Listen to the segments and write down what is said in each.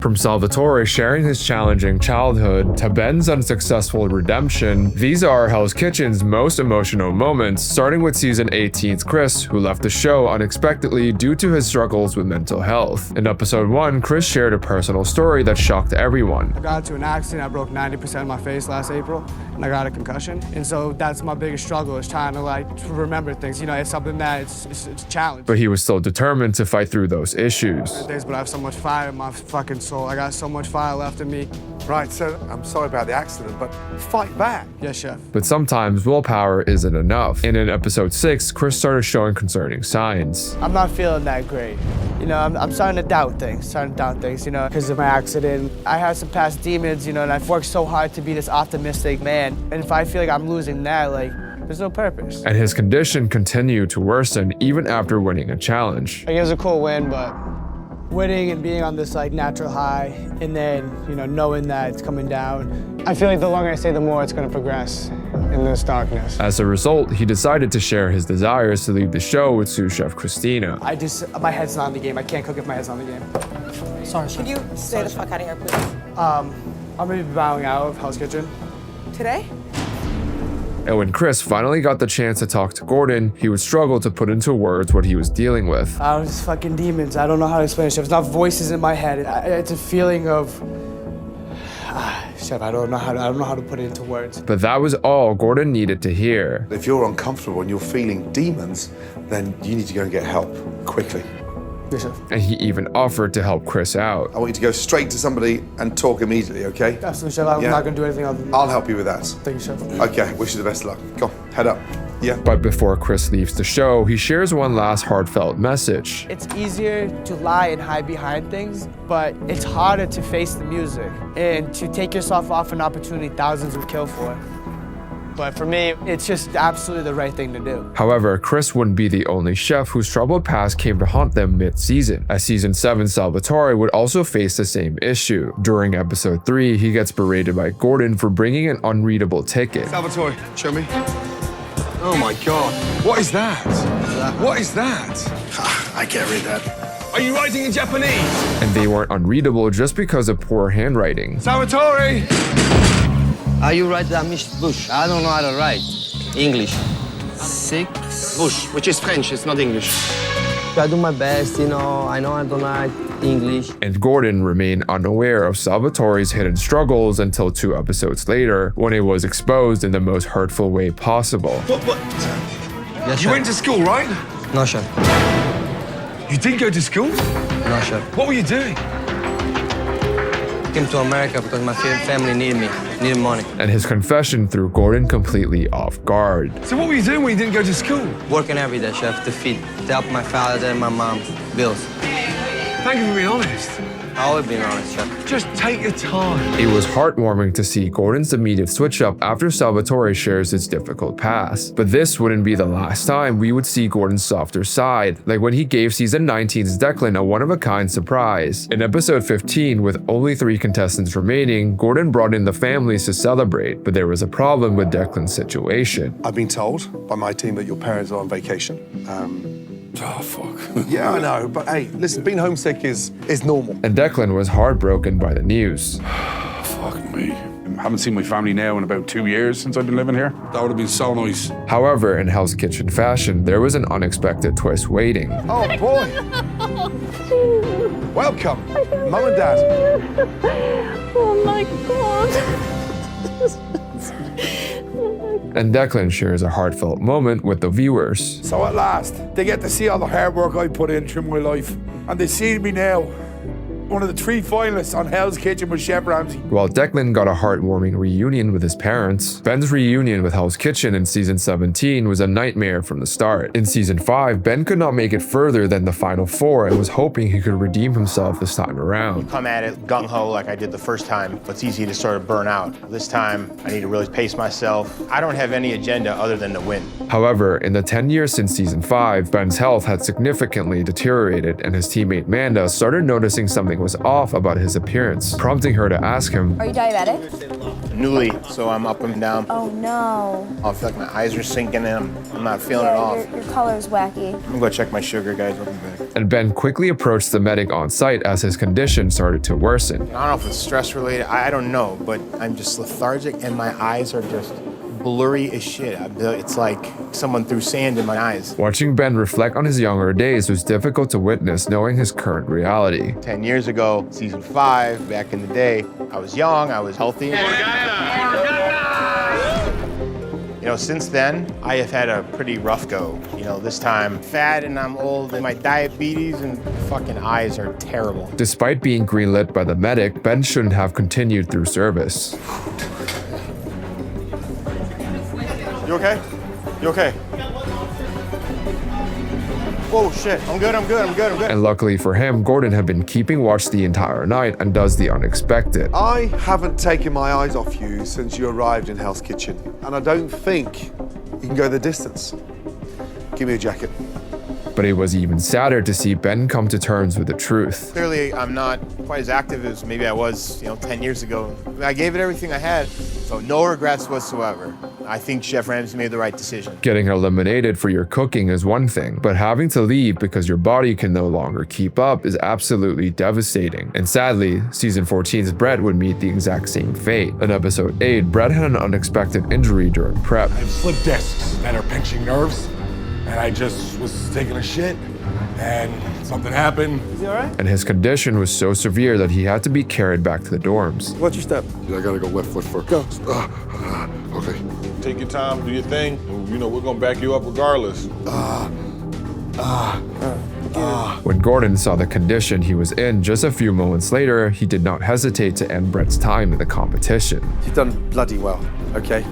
From Salvatore sharing his challenging childhood to Ben's unsuccessful redemption, these are Hell's Kitchen's most emotional moments, starting with season 18's Chris, who left the show unexpectedly due to his struggles with mental health. In episode 1, Chris shared a personal story that shocked everyone. I got into an accident, I broke 90% of my face last April, and I got a concussion. And so that's my biggest struggle, is trying to remember things. You know, it's something that it's a challenge. But he was still determined to fight through those issues. But I have so much fire in my fucking soul. I got so much fire left in me. Right, so I'm sorry about the accident, but fight back. Yes, chef. But sometimes willpower isn't enough. And in episode 6, Chris started showing concerning signs. I'm not feeling that great. You know, I'm starting to doubt things, you know, because of my accident. I had some past demons, you know, and I've worked so hard to be this optimistic man. And if I feel like I'm losing that, like, there's no purpose. And his condition continued to worsen even after winning a challenge. Like, it was a cool win, but winning and being on this like natural high, and then, you know, knowing that it's coming down, I feel like the longer I stay, the more it's going to progress in this darkness. As a result, he decided to share his desires to leave the show with sous chef Christina. My head's not in the game. I can't cook if my head's not in the game. Sorry, Can you stay the fuck out of here, please? I'm gonna be bowing out of Hell's Kitchen. Today? And when Chris finally got the chance to talk to Gordon, he would struggle to put into words what he was dealing with. Just fucking demons. I don't know how to explain it, Chef. It's not voices in my head. It's a feeling of, Chef, I don't know how to put it into words. But that was all Gordon needed to hear. If you're uncomfortable and you're feeling demons, then you need to go and get help quickly. Yes, Chef. And he even offered to help Chris out. I want you to go straight to somebody and talk immediately, okay? Absolutely, Chef. I'm not gonna do anything other than that. I'll help you with that. Thank you, Chef. Okay, wish you the best of luck. Go on, head up. Yeah. But before Chris leaves the show, he shares one last heartfelt message. It's easier to lie and hide behind things, but it's harder to face the music and to take yourself off an opportunity thousands would kill for. But for me, it's just absolutely the right thing to do. However, Chris wouldn't be the only chef whose troubled past came to haunt them mid-season. As season 7, Salvatore would also face the same issue. During episode 3, he gets berated by Gordon for bringing an unreadable ticket. Salvatore, show me. Oh my God, what is that? What is that? I can't read that. Are you writing in Japanese? And they weren't unreadable just because of poor handwriting. Salvatore! Are you right, Mr. Bush? I don't know how to write. English. 6. Bush, which is French, it's not English. I do my best, you know. I know I don't like English. And Gordon remained unaware of Salvatore's hidden struggles until 2 episodes later, when it was exposed in the most hurtful way possible. What? Yes, You chef. went to school, right? No, chef. You did go to school? No, chef. What were you doing? I came to America because my family needed money. And his confession threw Gordon completely off guard. So what were you doing when you didn't go to school? Working every day, chef, to feed, to help my father and my mom bills. Thank you for being honest. I always been honest, chef. Just take your time. It was heartwarming to see Gordon's immediate switch up after Salvatore shares his difficult past. But this wouldn't be the last time we would see Gordon's softer side, like when he gave season 19's Declan a one-of-a-kind surprise. In episode 15, with only 3 contestants remaining, Gordon brought in the families to celebrate, but there was a problem with Declan's situation. I've been told by my team that your parents are on vacation. Oh, fuck. Yeah, I know, but hey, listen, being homesick is normal. And Declan was heartbroken by the news. Fuck me. I haven't seen my family now in about 2 years since I've been living here. That would have been so nice. However, in Hell's Kitchen fashion, there was an unexpected twist waiting. Oh, boy. Welcome, Mum and Dad. Oh my God. And Declan shares a heartfelt moment with the viewers. So at last, they get to see all the hard work I put in through my life. And they see me now, one of the 3 finalists on Hell's Kitchen with Chef Ramsay. While Declan got a heartwarming reunion with his parents, Ben's reunion with Hell's Kitchen in season 17 was a nightmare from the start. In season 5, Ben could not make it further than the final 4 and was hoping he could redeem himself this time around. Come at it gung-ho like I did the first time, but it's easy to sort of burn out. This time, I need to really pace myself. I don't have any agenda other than to win. However, in the 10 years since season 5, Ben's health had significantly deteriorated and his teammate Manda started noticing something something was off about his appearance, prompting her to ask him, Are you diabetic? Newly, so I'm up and down. Oh no. I feel like my eyes are sinking in. I'm not feeling it Yeah, off. your color's wacky. I'm gonna go check my sugar, guys. I'll be back. and Ben quickly approached the medic on site as his condition started to worsen. I don't know if it's stress related. I don't know, but I'm just lethargic and my eyes are just blurry as shit. It's like someone threw sand in my eyes. Watching Ben reflect on his younger days was difficult to witness knowing his current reality. 10 years ago, season 5, back in the day, I was young, I was healthy. You know, since then, I have had a pretty rough go. You know, this time, fat and I'm old and my diabetes and fucking eyes are terrible. Despite being greenlit by the medic, Ben shouldn't have continued through service. You okay? You okay? Oh shit, I'm good. And luckily for him, Gordon had been keeping watch the entire night and does the unexpected. I haven't taken my eyes off you since you arrived in Hell's Kitchen, and I don't think you can go the distance. Give me a jacket. But it was even sadder to see Ben come to terms with the truth. Clearly, I'm not quite as active as maybe I was, 10 years ago. I gave it everything I had, so no regrets whatsoever. I think Chef Ramsay made the right decision. Getting eliminated for your cooking is one thing, but having to leave because your body can no longer keep up is absolutely devastating. And sadly, season 14's Brett would meet the exact same fate. In episode 8, Brett had an unexpected injury during prep. I have slip discs that are pinching nerves, and I just was taking a shit, and something happened. Is he all right? And his condition was so severe that he had to be carried back to the dorms. What'd you step? I gotta go left foot first. Go. Okay. Take your time, do your thing. We're gonna back you up regardless. When Gordon saw the condition he was in just a few moments later, he did not hesitate to end Brett's time in the competition. You've done bloody well, okay?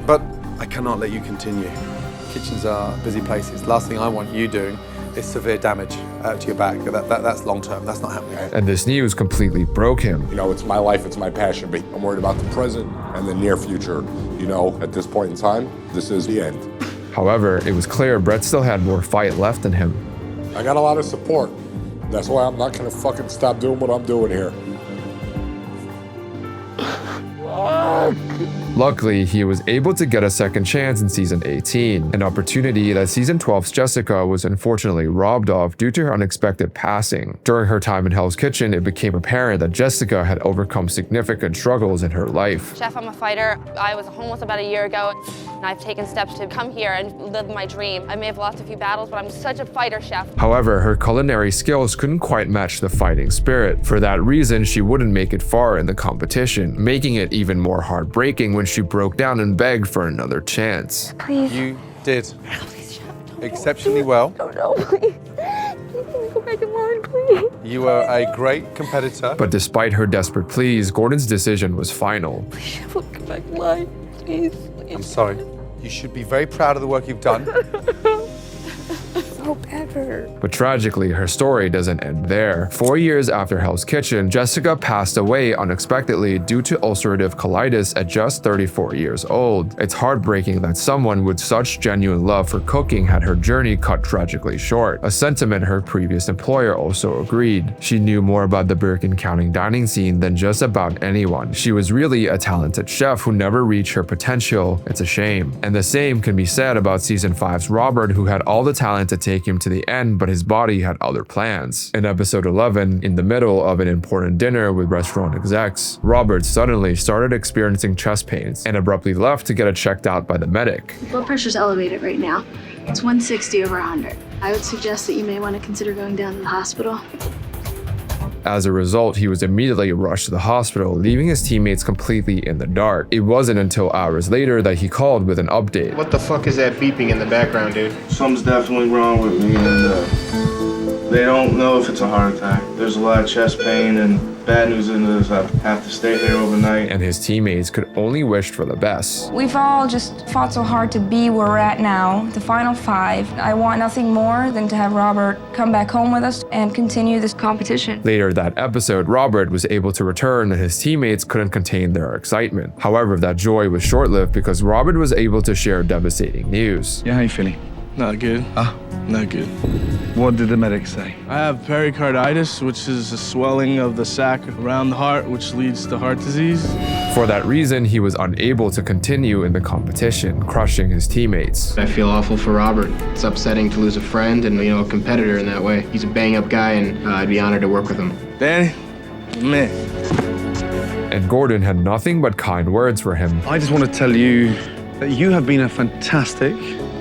But I cannot let you continue. Kitchens are busy places. Last thing I want you doing is severe damage to your back. That's long term. That's not happening. And this news completely broke him. It's my life, it's my passion, but I'm worried about the present and the near future. At this point in time, this is the end. However, it was clear Brett still had more fight left in him. I got a lot of support. That's why I'm not gonna fucking stop doing what I'm doing here. Luckily, he was able to get a second chance in season 18, an opportunity that season 12's Jessica was unfortunately robbed of due to her unexpected passing. During her time in Hell's Kitchen, it became apparent that Jessica had overcome significant struggles in her life. Chef, I'm a fighter. I was homeless about a year ago, and I've taken steps to come here and live my dream. I may have lost a few battles, but I'm such a fighter, Chef. However, her culinary skills couldn't quite match the fighting spirit. For that reason, she wouldn't make it far in the competition, making it even more heartbreaking when she broke down and begged for another chance. Please. You did Please, Chef. exceptionally well. No, please. Can we go back in line, please? You were a great competitor. But despite her desperate pleas, Gordon's decision was final. Please, Chef, we'll go back in line. Please. I'm sorry. You should be very proud of the work you've done. So bad for her. But tragically, her story doesn't end there. 4 years after Hell's Kitchen, Jessica passed away unexpectedly due to ulcerative colitis at just 34 years old. It's heartbreaking that someone with such genuine love for cooking had her journey cut tragically short, a sentiment her previous employer also agreed. She knew more about the Bergen County dining scene than just about anyone. She was really a talented chef who never reached her potential. It's a shame. And the same can be said about season 5's Robert, who had all the talent to take him to the end, but his body had other plans. In episode 11, in the middle of an important dinner with restaurant execs, Robert suddenly started experiencing chest pains and abruptly left to get it checked out by the medic. Blood pressure's elevated right now. It's 160/100. I would suggest that you may want to consider going down to the hospital. As a result, he was immediately rushed to the hospital, leaving his teammates completely in the dark. It wasn't until hours later that he called with an update. What the fuck is that beeping in the background, dude? Something's definitely wrong with me, and they don't know if it's a heart attack. There's a lot of chest pain, and bad news is I have to stay here overnight. And his teammates could only wish for the best. We've all just fought so hard to be where we're at now, the final 5. I want nothing more than to have Robert come back home with us and continue this competition. Later that episode, Robert was able to return and his teammates couldn't contain their excitement. However, that joy was short-lived because Robert was able to share devastating news. Yeah, how you feeling? Not good. Not good. What did the medics say? I have pericarditis, which is a swelling of the sac around the heart, which leads to heart disease. For that reason, he was unable to continue in the competition, crushing his teammates. I feel awful for Robert. It's upsetting to lose a friend and, a competitor in that way. He's a bang-up guy, and I'd be honored to work with him. Danny, man. And Gordon had nothing but kind words for him. I just want to tell you that you have been a fantastic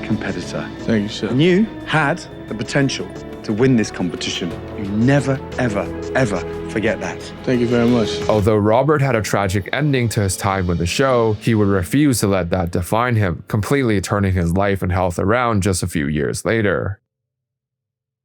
competitor. Thank you, sir. And you had the potential to win this competition. You never, ever, ever forget that. Thank you very much. Although Robert had a tragic ending to his time with the show, he would refuse to let that define him, completely turning his life and health around just a few years later.